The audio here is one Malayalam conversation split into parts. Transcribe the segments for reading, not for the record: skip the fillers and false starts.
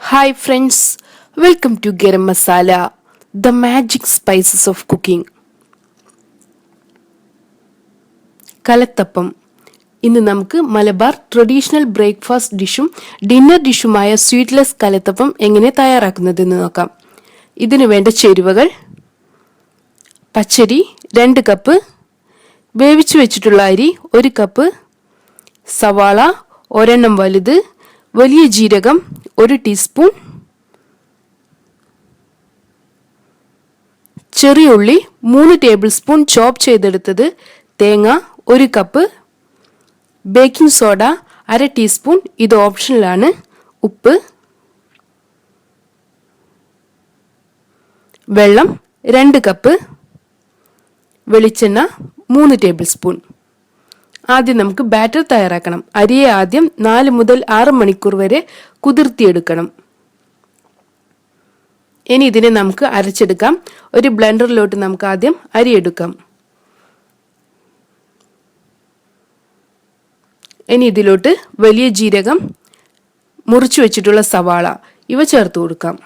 Hi friends, welcome to Garam Masala, the magic spices of cooking. കലത്തപ്പം ഇന്ന് നമുക്ക് മലബാർ ട്രഡീഷണൽ ബ്രേക്ക്ഫാസ്റ്റ് ഡിഷും ഡിന്നർ ഡിഷുമായ സ്വീറ്റ്ലെസ് കലത്തപ്പം എങ്ങനെ തയ്യാറാക്കുന്നതെന്ന് നോക്കാം. ഇതിനു വേണ്ട ചേരുവകൾ: പച്ചരി 2 കപ്പ്, വേവിച്ചു വെച്ചിട്ടുള്ള അരി 1 കപ്പ്, സവാള ഒരെണ്ണം വലുത്, വലിയ ജീരകം 1 ടീസ്പൂൺ, ചെറിയ ഉള്ളി 3 ടേബിൾ സ്പൂൺ ചോപ്പ് ചെയ്തെടുത്തത്, തേങ്ങ 1 കപ്പ്, ബേക്കിംഗ് സോഡ 1/2 ടീസ്പൂൺ, ഇത് ഓപ്ഷണലാണ്, ഉപ്പ്, വെള്ളം 2 കപ്പ്, വെളിച്ചെണ്ണ 3 ടേബിൾ സ്പൂൺ. ആദ്യം നമുക്ക് ബാറ്റർ തയ്യാറാക്കണം. അരിയെ ആദ്യം 4 മുതൽ 6 മണിക്കൂർ വരെ കുതിർത്തിയെടുക്കണം. ഇനി ഇതിനെ നമുക്ക് അരച്ചെടുക്കാം. ഒരു ബ്ലെൻഡറിലോട്ട് നമുക്ക് ആദ്യം അരി എടുക്കാം. ഇനി ഇതിലോട്ട് വലിയ ജീരകം, മുറിച്ചു വെച്ചിട്ടുള്ള സവാള ഇവ ചേർത്ത് കൊടുക്കാം.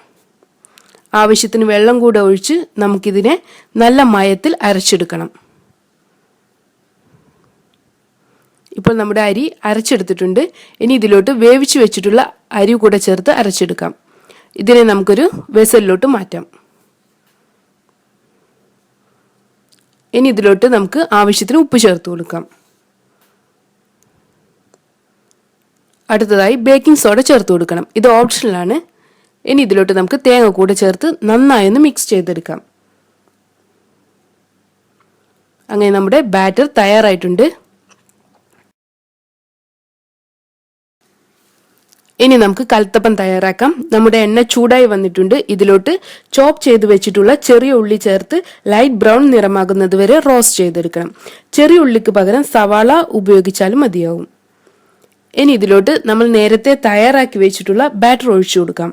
ആവശ്യത്തിന് വെള്ളം കൂടെ ഒഴിച്ച് നമുക്കിതിനെ നല്ല മയത്തിൽ അരച്ചെടുക്കണം. ഇപ്പോൾ നമ്മുടെ അരി അരച്ചെടുത്തിട്ടുണ്ട്. ഇനി ഇതിലോട്ട് വേവിച്ചു വെച്ചിട്ടുള്ള അരി കൂടെ ചേർത്ത് അരച്ചെടുക്കാം. ഇതിനെ നമുക്കൊരു വെസലിലോട്ട് മാറ്റാം. ഇനി ഇതിലോട്ട് നമുക്ക് ആവശ്യത്തിന് ഉപ്പ് ചേർത്ത് കൊടുക്കാം. അടുത്തതായി ബേക്കിംഗ് സോഡ ചേർത്ത് കൊടുക്കണം. ഇത് ഓപ്ഷണലാണ്. ഇനി ഇതിലോട്ട് നമുക്ക് തേങ്ങ കൂടെ ചേർത്ത് നന്നായി ഒന്ന് മിക്സ് ചെയ്തെടുക്കാം. അങ്ങനെ നമ്മുടെ ബാറ്റർ തയ്യാറായിട്ടുണ്ട്. ഇനി നമുക്ക് കലത്തപ്പം തയ്യാറാക്കാം. നമ്മുടെ എണ്ണ ചൂടായി വന്നിട്ടുണ്ട്. ഇതിലോട്ട് ചോപ്പ് ചെയ്ത് വെച്ചിട്ടുള്ള ചെറിയ ഉള്ളി ചേർത്ത് ലൈറ്റ് ബ്രൗൺ നിറമാകുന്നത് വരെ റോസ്റ്റ് ചെയ്തെടുക്കണം. ചെറിയ ഉള്ളിക്ക് പകരം സവാള ഉപയോഗിച്ചാലും മതിയാവും. ഇനി ഇതിലോട്ട് നമ്മൾ നേരത്തെ തയ്യാറാക്കി വെച്ചിട്ടുള്ള ബാറ്റർ ഒഴിച്ചു കൊടുക്കാം.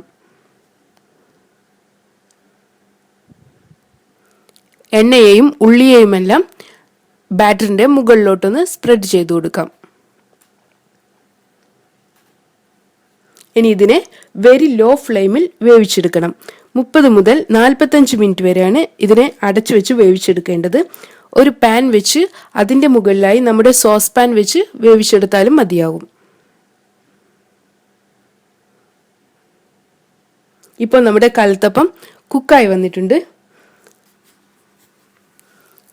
എണ്ണയെയും ഉള്ളിയെയുമെല്ലാം ബാറ്ററിന്റെ മുകളിലോട്ടൊന്ന് സ്പ്രെഡ് ചെയ്ത് കൊടുക്കാം. ഇനി ഇതിനെ വെരി ലോ ഫ്ലെയിമിൽ വേവിച്ചെടുക്കണം. 30 മുതൽ 45 മിനിറ്റ് വരെയാണ് ഇതിനെ അടച്ചു വെച്ച് വേവിച്ചെടുക്കേണ്ടത്. ഒരു പാൻ വെച്ച് അതിന്റെ മുകളിലായി നമ്മുടെ സോസ് പാൻ വെച്ച് വേവിച്ചെടുത്താലും മതിയാകും. ഇപ്പോൾ നമ്മുടെ കലത്തപ്പം കുക്കായി വന്നിട്ടുണ്ട്.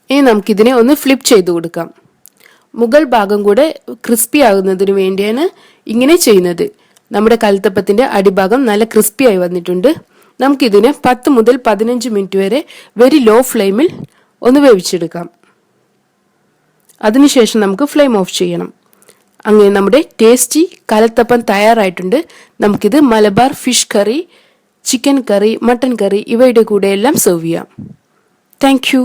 ഇനി നമുക്കിതിനെ ഒന്ന് ഫ്ലിപ്പ് ചെയ്ത് കൊടുക്കാം. മുകൾ ഭാഗം കൂടെ ക്രിസ്പി ആകുന്നതിന് വേണ്ടിയാണ് ഇങ്ങനെ ചെയ്യുന്നത്. നമ്മുടെ കലത്തപ്പത്തിന്റെ അടിഭാഗം നല്ല ക്രിസ്പിയായി വന്നിട്ടുണ്ട്. നമുക്കിതിനെ 10 മുതൽ 15 മിനിറ്റ് വരെ വെരി ലോ ഫ്ലെയിമിൽ ഒന്ന് വേവിച്ചെടുക്കാം. അതിനുശേഷം നമുക്ക് ഫ്ലെയിം ഓഫ് ചെയ്യണം. അങ്ങനെ നമ്മുടെ ടേസ്റ്റി കലത്തപ്പം തയ്യാറായിട്ടുണ്ട്. നമുക്കിത് മലബാർ ഫിഷ് കറി, ചിക്കൻ കറി, മട്ടൻ കറി ഇവയുടെ കൂടെ എല്ലാം സെർവ് ചെയ്യാം. Thank you.